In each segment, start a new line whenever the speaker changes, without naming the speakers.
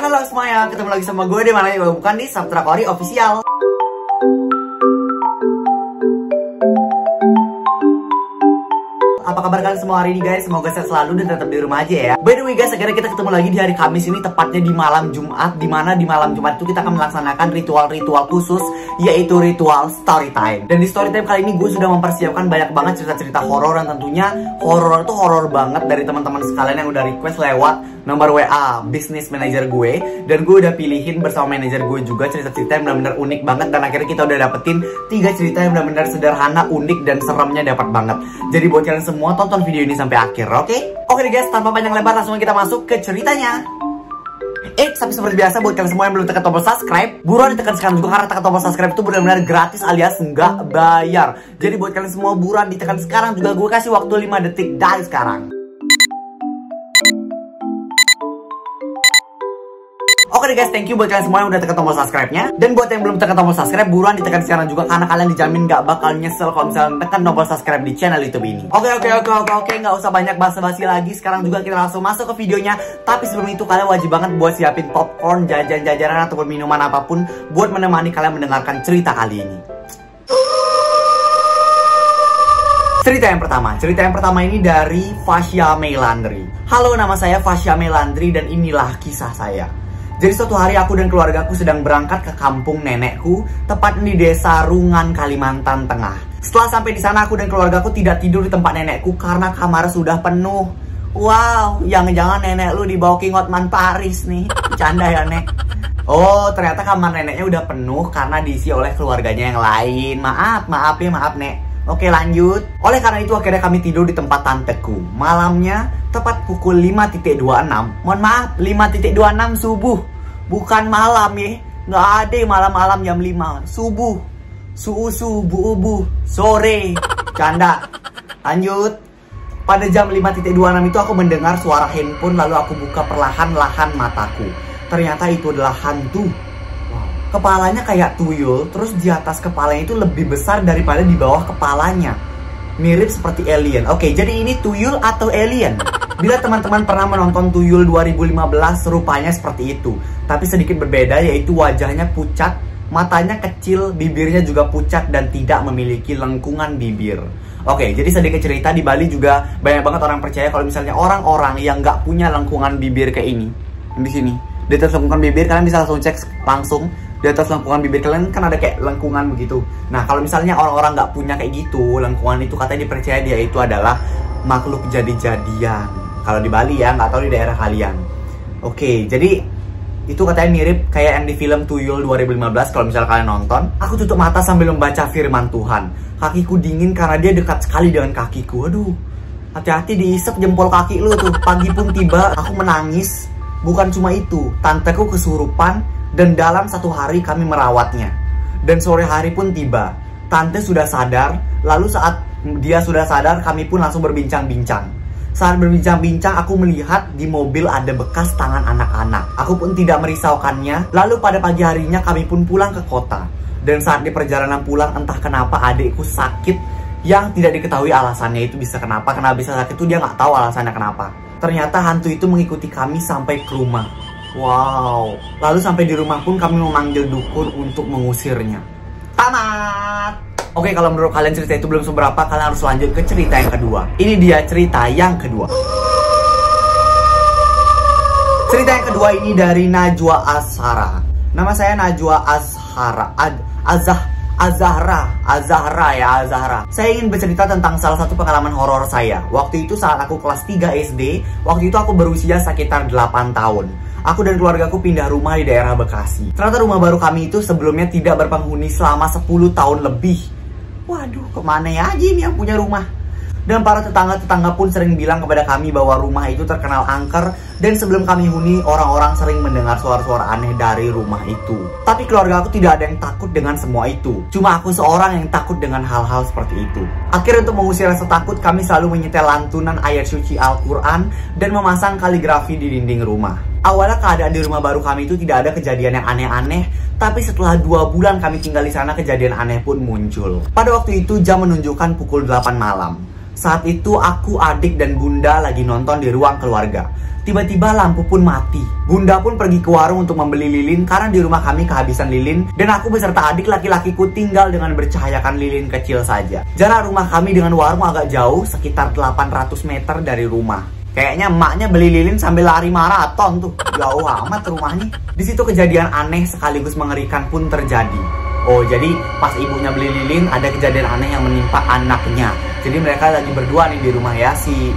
Halo semuanya, ketemu lagi sama gue di mana ya, bukan di Sabtra Kori Official. Apa kabar kalian semua hari ini guys? Semoga sehat selalu dan tetap di rumah aja ya. By the way guys, akhirnya kita ketemu lagi di hari Kamis ini, tepatnya di malam Jumat. Dimana di malam Jumat itu kita akan melaksanakan ritual-ritual khusus, yaitu ritual story time. Dan di story time kali ini gue sudah mempersiapkan banyak banget cerita-cerita horor. Dan tentunya horor itu horor banget dari teman-teman sekalian yang udah request lewat nomor WA business manager gue. Dan gue udah pilihin bersama manajer gue juga cerita-cerita yang benar-benar unik banget. Dan akhirnya kita udah dapetin 3 cerita yang benar-benar sederhana, unik, dan seremnya dapat banget. Jadi buat kalian semua tonton video ini sampai akhir, oke? Oke guys, tanpa panjang lebar langsung kita masuk ke ceritanya. Tapi seperti biasa buat kalian semua yang belum tekan tombol subscribe, buruan ditekan sekarang juga karena tekan tombol subscribe itu benar-benar gratis alias nggak bayar. Jadi buat kalian semua buruan ditekan sekarang juga, gue kasih waktu 5 detik dari sekarang. Oke guys, thank you buat kalian semua yang udah tekan tombol subscribe-nya. Dan buat yang belum tekan tombol subscribe, buruan ditekan sekarang juga karena kalian dijamin gak bakal nyesel kalau misalnya tekan tombol subscribe di channel YouTube ini. Oke, nggak usah banyak basa-basi lagi. Sekarang juga kita langsung masuk ke videonya. Tapi sebelum itu kalian wajib banget buat siapin popcorn, jajan-jajanan ataupun minuman apapun buat menemani kalian mendengarkan cerita kali ini. Cerita yang pertama ini dari Fasya Melandri. Halo, nama saya Fasya Melandri dan inilah kisah saya. Jadi suatu hari aku dan keluargaku sedang berangkat ke kampung nenekku, tepat di desa Rungan, Kalimantan Tengah. Setelah sampai di sana, aku dan keluargaku tidak tidur di tempat nenekku karena kamar sudah penuh. Wow, jangan-jangan nenek lu dibawa King Hotman Paris nih. Bercanda ya, Nek? Oh, ternyata kamar neneknya udah penuh karena diisi oleh keluarganya yang lain. Maaf, Nek. Oke, lanjut. Oleh karena itu akhirnya kami tidur di tempat tanteku. Malamnya tepat pukul 5.26. Mohon maaf, 5.26 subuh. Bukan malam ya. Nggak ada malam-malam jam 5. Subuh. Subuh. Sore. Canda. Lanjut. Pada jam 5.26 itu aku mendengar suara handphone, lalu aku buka perlahan-lahan mataku. Ternyata itu adalah hantu. Kepalanya kayak tuyul, terus di atas kepalanya itu lebih besar daripada di bawah kepalanya. Mirip seperti alien. Oke, jadi ini tuyul atau alien? Bila teman-teman pernah menonton Tuyul 2015, rupanya seperti itu. Tapi sedikit berbeda, yaitu wajahnya pucat, matanya kecil, bibirnya juga pucat dan tidak memiliki lengkungan bibir. Oke, jadi sedikit cerita, di Bali juga banyak banget orang percaya kalau misalnya orang-orang yang nggak punya lengkungan bibir kayak ini. Di sini, di atas lengkungan bibir, kalian bisa langsung cek langsung. Di atas lengkungan bibir kalian kan ada kayak lengkungan begitu. Nah, kalau misalnya orang-orang nggak punya kayak gitu, lengkungan itu katanya dipercaya dia itu adalah makhluk jadi-jadian. Kalau di Bali ya, nggak tahu di daerah kalian. Oke, jadi itu katanya mirip kayak yang di film Tuyul 2015 kalau misalnya kalian nonton. Aku tutup mata sambil membaca firman Tuhan. Kakiku dingin karena dia dekat sekali dengan kakiku. Aduh, hati-hati diisep jempol kaki lu tuh. Pagi pun tiba, aku menangis. Bukan cuma itu, tanteku kesurupan. Dan dalam 1 hari kami merawatnya. Dan sore hari pun tiba. Tante sudah sadar. Lalu saat dia sudah sadar, kami pun langsung berbincang-bincang. Saat berbincang-bincang, aku melihat di mobil ada bekas tangan anak-anak. Aku pun tidak merisaukannya. Lalu pada pagi harinya kami pun pulang ke kota. Dan saat di perjalanan pulang, entah kenapa adikku sakit yang tidak diketahui alasannya itu bisa kenapa. Kenapa bisa sakit itu dia nggak tahu alasannya kenapa. Ternyata hantu itu mengikuti kami sampai ke rumah. Wow, lalu sampai di rumah pun kami memanggil dukun untuk mengusirnya. Tamat. Oke, kalau menurut kalian cerita itu belum seberapa, kalian harus lanjut ke cerita yang kedua. Ini dia cerita yang kedua. Cerita yang kedua ini dari Najwa Azhara. Nama saya Najwa Azhara. Azhara. Saya ingin bercerita tentang salah satu pengalaman horor saya. Waktu itu saat aku kelas 3 SD, waktu itu aku berusia sekitar 8 tahun. Aku dan keluargaku pindah rumah di daerah Bekasi. Ternyata rumah baru kami itu sebelumnya tidak berpenghuni selama 10 tahun lebih. Waduh, kemana ya aja ini yang punya rumah? Dan para tetangga-tetangga pun sering bilang kepada kami bahwa rumah itu terkenal angker. Dan sebelum kami huni, orang-orang sering mendengar suara-suara aneh dari rumah itu. Tapi keluarga aku tidak ada yang takut dengan semua itu. Cuma aku seorang yang takut dengan hal-hal seperti itu. Akhirnya untuk mengusir rasa takut, kami selalu menyetel lantunan ayat suci Al-Quran dan memasang kaligrafi di dinding rumah. Awalnya keadaan di rumah baru kami itu tidak ada kejadian yang aneh-aneh. Tapi setelah 2 bulan kami tinggal di sana, kejadian aneh pun muncul. Pada waktu itu jam menunjukkan pukul 8 malam. Saat itu aku, adik, dan bunda lagi nonton di ruang keluarga. Tiba-tiba lampu pun mati. Bunda pun pergi ke warung untuk membeli lilin karena di rumah kami kehabisan lilin. Dan aku beserta adik laki-lakiku tinggal dengan bercahayakan lilin kecil saja. Jarak rumah kami dengan warung agak jauh, sekitar 800 meter dari rumah. Kayaknya emaknya beli lilin sambil lari maraton tuh. Jauh amat rumahnya. Di situ kejadian aneh sekaligus mengerikan pun terjadi. Oh, jadi pas ibunya beli lilin ada kejadian aneh yang menimpa anaknya. Jadi mereka lagi berdua nih di rumah ya, si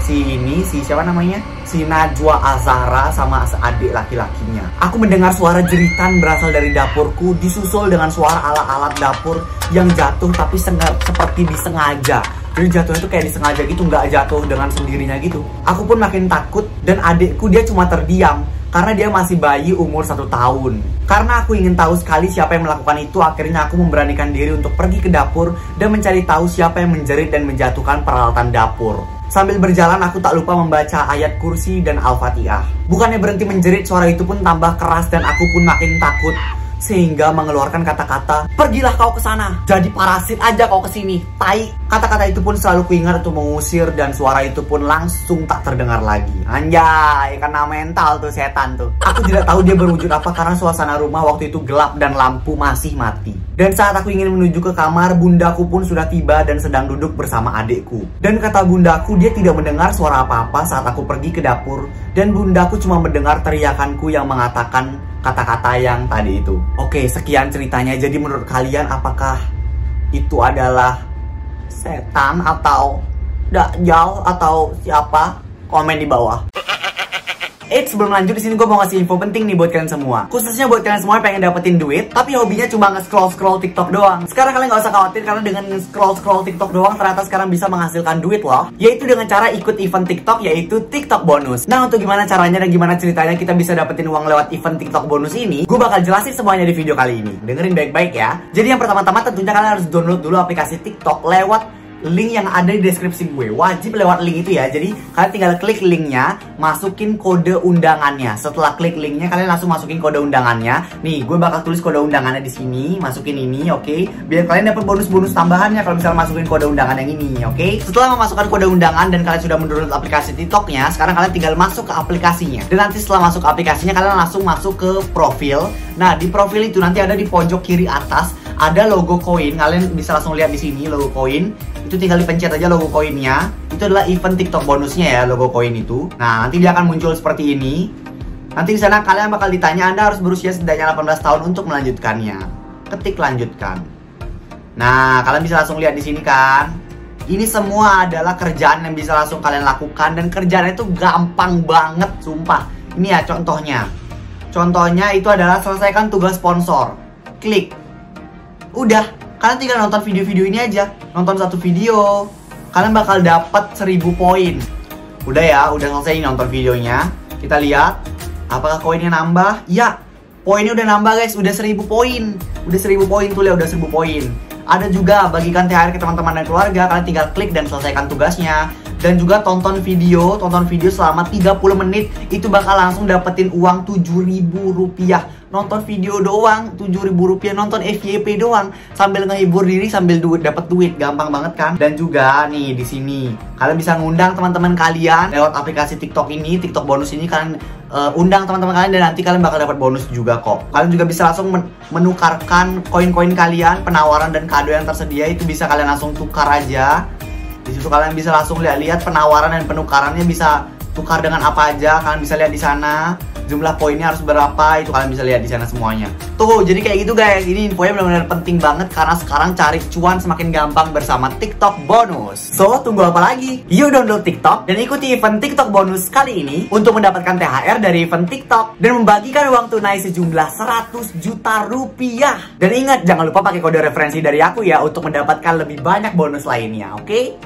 siapa namanya? Si Najwa Azahra sama adik laki-lakinya. Aku mendengar suara jeritan berasal dari dapurku, disusul dengan suara alat-alat dapur yang jatuh tapi seperti disengaja. Jadi jatuhnya tuh kayak disengaja gitu, nggak jatuh dengan sendirinya gitu. Aku pun makin takut dan adikku dia cuma terdiam karena dia masih bayi umur 1 tahun. Karena aku ingin tahu sekali siapa yang melakukan itu, akhirnya aku memberanikan diri untuk pergi ke dapur dan mencari tahu siapa yang menjerit dan menjatuhkan peralatan dapur. Sambil berjalan aku tak lupa membaca ayat kursi dan Al-Fatihah. Bukannya berhenti menjerit, suara itu pun tambah keras dan aku pun makin takut. Sehingga mengeluarkan kata-kata, "Pergilah kau ke sana, jadi parasit aja kau kesini, tai." Kata-kata itu pun selalu kuingat untuk mengusir dan suara itu pun langsung tak terdengar lagi. Anjay, kena mental tuh setan tuh. Aku tidak tahu dia berwujud apa karena suasana rumah waktu itu gelap dan lampu masih mati. Dan saat aku ingin menuju ke kamar, bundaku pun sudah tiba dan sedang duduk bersama adikku. Dan kata bundaku, dia tidak mendengar suara apa-apa saat aku pergi ke dapur. Dan bundaku cuma mendengar teriakanku yang mengatakan kata-kata yang tadi itu. Oke, sekian ceritanya. Jadi menurut kalian apakah itu adalah setan atau dajjal atau siapa? Komen di bawah. Sebelum lanjut di sini gue mau ngasih info penting nih buat kalian semua. Khususnya buat kalian semua yang pengen dapetin duit tapi hobinya cuma nge-scroll TikTok doang. Sekarang kalian gak usah khawatir karena dengan nge-scroll TikTok doang ternyata sekarang bisa menghasilkan duit loh. Yaitu dengan cara ikut event TikTok, yaitu TikTok bonus. Nah, untuk gimana caranya dan gimana ceritanya kita bisa dapetin uang lewat event TikTok bonus ini, gue bakal jelasin semuanya di video kali ini. Dengerin baik-baik ya. Jadi yang pertama-tama tentunya kalian harus download dulu aplikasi TikTok lewat link yang ada di deskripsi gue. Wajib lewat link itu ya. Jadi kalian tinggal klik linknya, masukin kode undangannya. Setelah klik linknya, kalian langsung masukin kode undangannya. Nih, gue bakal tulis kode undangannya di sini. Masukin ini, oke? Biar kalian dapat bonus-bonus tambahannya kalau misalnya masukin kode undangan yang ini, oke? Setelah memasukkan kode undangan dan kalian sudah mendownload aplikasi TikToknya, sekarang kalian tinggal masuk ke aplikasinya. Dan nanti setelah masuk ke aplikasinya, kalian langsung masuk ke profil. Nah, di profil itu nanti ada di pojok kiri atas ada logo koin. Kalian bisa langsung lihat di sini logo koin. Itu tinggal dipencet aja logo koinnya. Itu adalah event TikTok bonusnya ya, logo koin itu. Nah, nanti dia akan muncul seperti ini. Nanti di sana kalian bakal ditanya Anda harus berusia setidaknya 18 tahun untuk melanjutkannya. Ketik lanjutkan. Nah, kalian bisa langsung lihat di sini kan. Ini semua adalah kerjaan yang bisa langsung kalian lakukan dan kerjaannya itu gampang banget, sumpah. Ini ya contohnya. Contohnya itu adalah selesaikan tugas sponsor. Klik. Udah. Kalian tinggal nonton video-video ini aja. Nonton satu video, kalian bakal dapat 1000 poin. Udah ya, udah selesai nonton videonya. Kita lihat, apakah koinnya nambah? Ya, poinnya udah nambah guys, udah 1000 poin. Udah 1000 poin tuh ya, udah 1000 poin. Ada juga bagikan THR ke teman-teman dan keluarga. Kalian tinggal klik dan selesaikan tugasnya. Dan juga tonton video selama 30 menit. Itu bakal langsung dapetin uang 7.000 rupiah. Nonton video doang 7.000 rupiah, nonton FYP doang sambil ngehibur diri sambil dapat duit, gampang banget kan? Dan juga nih di sini kalian bisa ngundang teman-teman kalian lewat aplikasi TikTok ini, TikTok bonus ini. Kalian undang teman-teman kalian dan nanti kalian bakal dapat bonus juga kok. Kalian juga bisa langsung menukarkan koin-koin kalian, penawaran dan kado yang tersedia itu bisa kalian langsung tukar aja. Di situ kalian bisa langsung lihat penawaran dan penukarannya, bisa tukar dengan apa aja. Kalian bisa lihat di sana. Jumlah poinnya harus berapa, itu kalian bisa lihat di sana semuanya. Tuh, jadi kayak gitu guys. Ini infonya benar-benar penting banget karena sekarang cari cuan semakin gampang bersama TikTok bonus. So, tunggu apa lagi? Yuk download TikTok dan ikuti event TikTok bonus kali ini untuk mendapatkan THR dari event TikTok dan membagikan uang tunai sejumlah 100 juta rupiah. Dan ingat, jangan lupa pakai kode referensi dari aku ya untuk mendapatkan lebih banyak bonus lainnya, oke?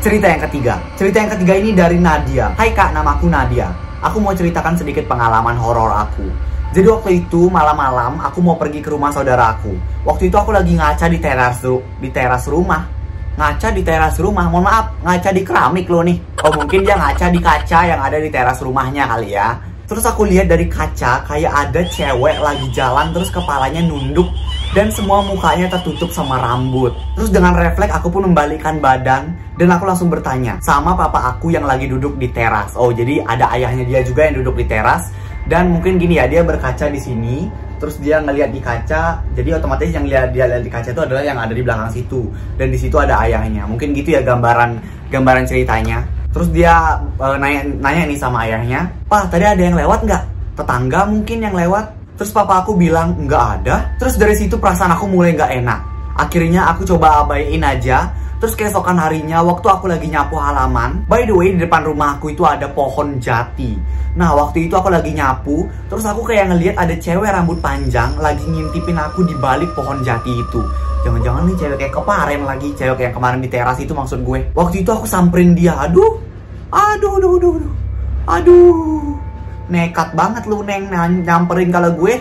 Cerita yang ketiga ini dari Nadia. Hai kak, namaku Nadia. Aku mau ceritakan sedikit pengalaman horor aku. Jadi waktu itu malam-malam aku mau pergi ke rumah saudaraku. Waktu itu aku lagi ngaca di teras rumah. Ngaca di teras rumah, mohon maaf, ngaca di keramik loh nih. Oh mungkin dia ngaca di kaca yang ada di teras rumahnya kali ya. Terus aku lihat dari kaca kayak ada cewek lagi jalan terus kepalanya nunduk dan semua mukanya tertutup sama rambut. Terus dengan refleks aku pun membalikkan badan dan aku langsung bertanya sama papa aku yang lagi duduk di teras. Oh, jadi ada ayahnya dia juga yang duduk di teras. Dan mungkin gini ya, dia berkaca di sini, terus dia ngelihat di kaca. Jadi otomatis yang dia lihat di kaca itu adalah yang ada di belakang situ. Dan di situ ada ayahnya. Mungkin gitu ya gambaran ceritanya. Terus dia nanya nih sama ayahnya, "Pak, tadi ada yang lewat nggak? Tetangga mungkin yang lewat?" Terus papa aku bilang, "Nggak ada." Terus dari situ perasaan aku mulai nggak enak. Akhirnya aku coba abaiin aja. Terus keesokan harinya waktu aku lagi nyapu halaman, by the way di depan rumah aku itu ada pohon jati. Nah waktu itu aku lagi nyapu, terus aku kayak ngelihat ada cewek rambut panjang lagi ngintipin aku di balik pohon jati itu. Jangan-jangan nih cewek kayak kemarin lagi, cewek yang kemarin di teras itu maksud gue. Waktu itu aku samperin dia, aduh. Nekat banget lu Neng nyamperin. Kalau gue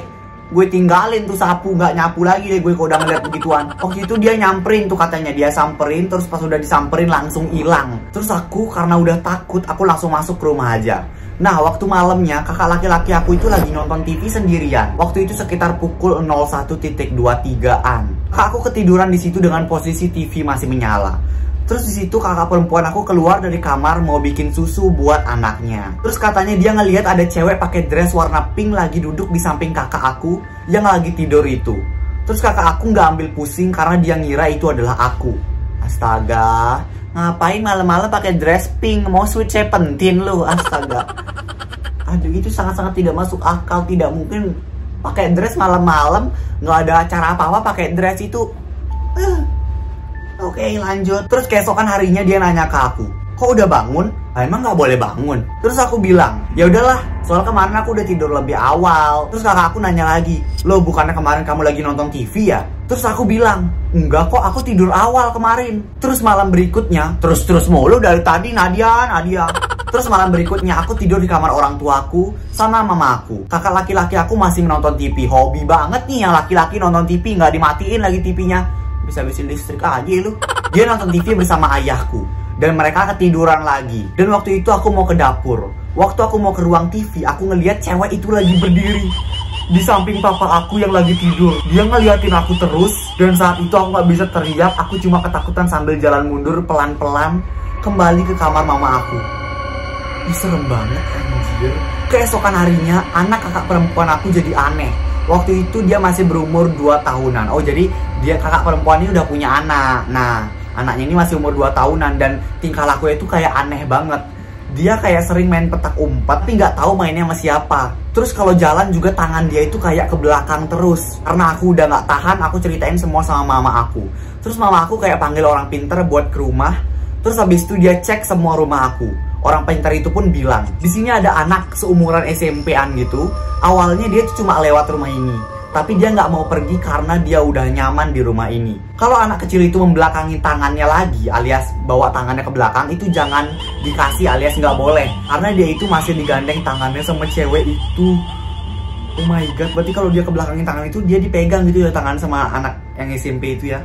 tinggalin tuh sapu, nggak nyapu lagi deh gue kalau udah ngeliat begituan. Waktu itu dia nyamperin tuh katanya, dia samperin, terus pas udah disamperin langsung hilang. Terus aku karena udah takut, aku langsung masuk ke rumah aja. Nah waktu malamnya kakak laki-laki aku itu lagi nonton TV sendirian. Waktu itu sekitar pukul 01.23an. Kakak aku ketiduran di situ dengan posisi TV masih menyala. Terus di situ kakak perempuan aku keluar dari kamar mau bikin susu buat anaknya. Terus katanya dia ngelihat ada cewek pakai dress warna pink lagi duduk di samping kakak aku yang lagi tidur itu. Terus kakak aku nggak ambil pusing karena dia ngira itu adalah aku. Astaga, ngapain malam-malam pakai dress pink? Mau Sweet 17 lu? Astaga. Aduh, itu sangat-sangat tidak masuk akal. Tidak mungkin pakai dress malam-malam, nggak ada acara apa-apa pakai dress itu. Oke, lanjut. Terus keesokan harinya dia nanya ke aku, "Kok udah bangun?" Emang nggak boleh bangun? Terus aku bilang, "Ya udahlah, soal kemarin aku udah tidur lebih awal." Terus kakak aku nanya lagi, "Loh, bukannya kemarin kamu lagi nonton TV ya?" Terus aku bilang, "Enggak kok, aku tidur awal kemarin." Terus malam berikutnya, terus mulu dari tadi Nadia. Terus malam berikutnya aku tidur di kamar orang tuaku sama mamaku. Kakak laki-laki aku masih menonton TV. Hobi banget nih yang laki-laki nonton TV, nggak dimatiin lagi TV-nya. Bisa habisin listrik aja lu. Dia nonton TV bersama ayahku dan mereka ketiduran lagi. Dan waktu itu aku mau ke dapur. Waktu aku mau ke ruang TV, aku ngeliat cewek itu lagi berdiri di samping papa aku yang lagi tidur. Dia ngeliatin aku terus dan saat itu aku nggak bisa teriak. Aku cuma ketakutan sambil jalan mundur pelan-pelan kembali ke kamar mama aku. Ih, serem banget anjir. Keesokan harinya anak kakak perempuan aku jadi aneh. Waktu itu dia masih berumur 2 tahunan. Oh, jadi dia kakak perempuan ini udah punya anak. Nah, anaknya ini masih umur 2 tahunan dan tingkah lakunya itu kayak aneh banget. Dia kayak sering main petak umpet, tapi nggak tahu mainnya sama siapa. Terus kalau jalan juga tangan dia itu kayak ke belakang terus. Karena aku udah nggak tahan, aku ceritain semua sama mama aku. Terus mama aku kayak panggil orang pinter buat ke rumah. Terus habis itu dia cek semua rumah aku. Orang pintar itu pun bilang, di sini ada anak seumuran SMP-an gitu. Awalnya dia cuma lewat rumah ini, tapi dia nggak mau pergi karena dia udah nyaman di rumah ini. Kalau anak kecil itu membelakangi tangannya lagi, alias bawa tangannya ke belakang, itu jangan dikasih alias nggak boleh. Karena dia itu masih digandeng tangannya sama cewek itu. Oh my god, berarti kalau dia ke belakangin tangan itu, dia dipegang gitu ya tangan sama anak yang SMP itu ya.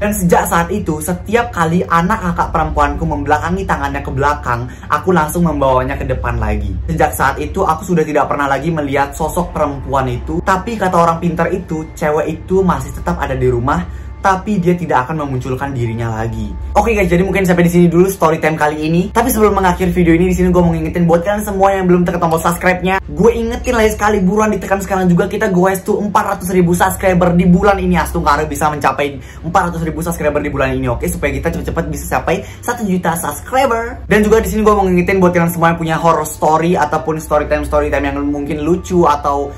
Dan sejak saat itu, setiap kali anak kakak perempuanku membelakangi tangannya ke belakang, aku langsung membawanya ke depan lagi. Sejak saat itu, aku sudah tidak pernah lagi melihat sosok perempuan itu. Tapi kata orang pintar itu, cewek itu masih tetap ada di rumah, tapi dia tidak akan memunculkan dirinya lagi. Oke guys, jadi mungkin sampai di sini dulu story time kali ini. Tapi sebelum mengakhiri video ini, di sini gue mau ngingetin buat kalian semua yang belum tekan tombol subscribe-nya. Gue ingetin lagi sekali, buruan ditekan sekarang juga. Kita goes to 400.000 subscriber di bulan ini. Astungkara bisa mencapai 400.000 subscriber di bulan ini, oke? Supaya kita cepet-cepet bisa sampai 1 juta subscriber. Dan juga di sini gue mau ngingetin buat kalian semua yang punya horror story ataupun story time yang mungkin lucu atau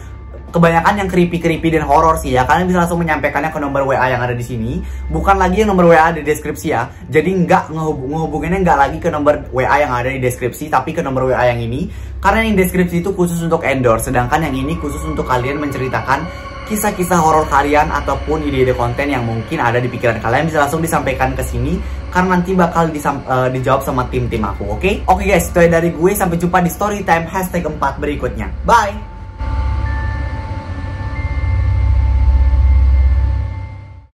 kebanyakan yang creepy dan horor sih ya, kalian bisa langsung menyampaikannya ke nomor WA yang ada di sini. Bukan lagi yang nomor WA ada di deskripsi ya. Jadi nggak ngehubunginnya nggak lagi ke nomor WA yang ada di deskripsi, tapi ke nomor WA yang ini. Karena yang deskripsi itu khusus untuk endorse, sedangkan yang ini khusus untuk kalian menceritakan kisah-kisah horor kalian ataupun ide-ide konten yang mungkin ada di pikiran kalian, bisa langsung disampaikan ke sini karena nanti bakal dijawab sama tim-tim aku, oke? Oke guys, itu dari gue, sampai jumpa di storytime #4 berikutnya. Bye.